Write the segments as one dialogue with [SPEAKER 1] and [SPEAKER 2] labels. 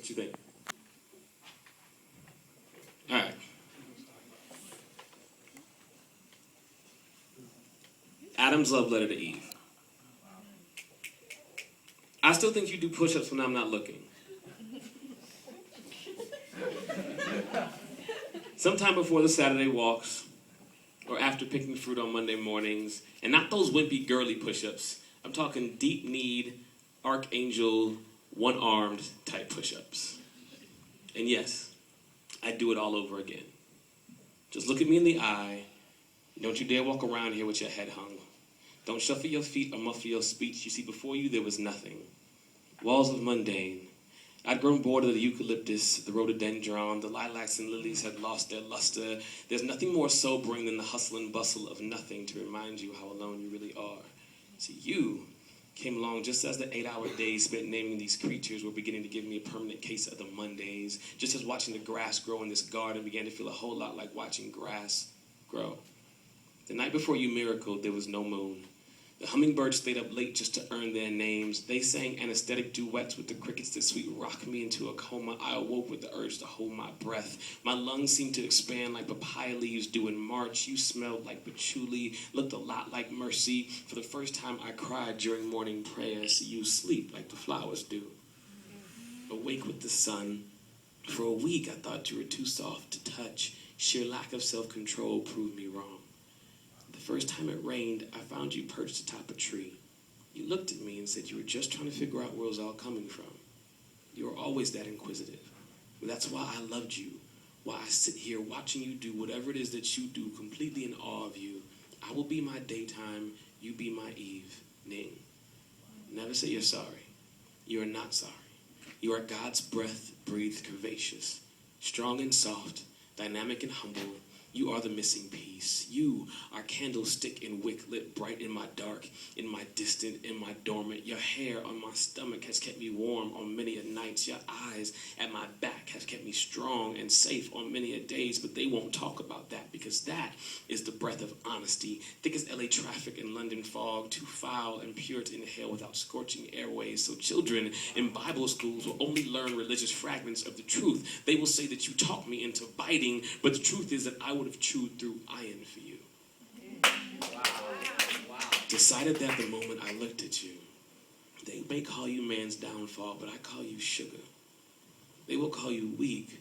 [SPEAKER 1] What you think? All right. Adam's love letter to Eve. I still think you do push-ups when I'm not looking. Sometime before the Saturday walks, or after picking fruit on Monday mornings, and not those wimpy, girly push-ups. I'm talking deep-kneed, archangel, one-armed type push-ups. And yes, I'd do it all over again. Just look at me in the eye. Don't you dare walk around here with your head hung. Don't shuffle your feet or muffle your speech. You see, before you there was nothing. Walls of mundane. I'd grown bored of the eucalyptus, the rhododendron, the lilacs and lilies had lost their luster. There's nothing more sobering than the hustle and bustle of nothing to remind you how alone you really are. See, you came along just as the 8-hour days spent naming these creatures were beginning to give me a permanent case of the Mondays, just as watching the grass grow in this garden began to feel a whole lot like watching grass grow. The night before you miracled, there was no moon. The hummingbirds stayed up late just to earn their names. They sang anesthetic duets with the crickets that sweet rocked me into a coma. I awoke with the urge to hold my breath. My lungs seemed to expand like papaya leaves do in March. You smelled like patchouli, looked a lot like mercy. For the first time I cried during morning prayer. See, you sleep like the flowers do. Awake with the sun. For a week I thought you were too soft to touch. Sheer lack of self-control proved me wrong. The first time it rained, I found you perched atop a tree. You looked at me and said you were just trying to figure out where it was all coming from. You were always that inquisitive. But that's why I loved you. Why I sit here watching you do whatever it is that you do, completely in awe of you. I will be my daytime, you be my evening. Never say you're sorry. You are not sorry. You are God's breath breathed curvaceous, strong and soft, dynamic and humble. You are the missing piece. You are candlestick and wick lit bright in my dark, in my distant, in my dormant. Your hair on my stomach has kept me warm on many a night. Your eyes at my back have kept me strong and safe on many a days, but they won't talk about that because that is the breath of honesty. Thick as LA traffic and London fog, too foul and pure to inhale without scorching airways. So children in Bible schools will only learn religious fragments of the truth. They will say that you taught me into biting, but the truth is that I would have chewed through iron for you. Wow. Decided that the moment I looked at you. They may call you man's downfall, but I call you sugar. They will call you weak,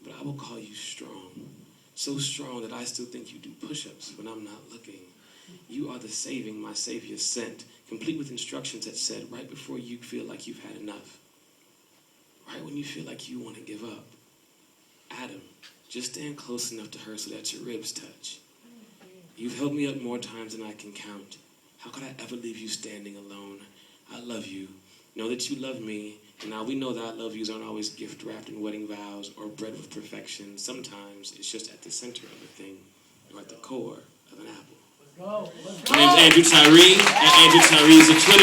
[SPEAKER 1] but I will call you strong. So strong that I still think you do push-ups when I'm not looking. You are the saving my Savior sent, complete with instructions that said right before you feel like you've had enough. Right when you feel like you want to give up. Adam, just stand close enough to her so that your ribs touch. You've held me up more times than I can count. How could I ever leave you standing alone? I love you. Know that you love me. And now we know that I love yous aren't always gift wrapped in wedding vows or bred with perfection. Sometimes it's just at the center of a thing or at the core of an apple.
[SPEAKER 2] Let's go.
[SPEAKER 1] My name's Andrew Tyree. At Andrew Tyree is a Twitter.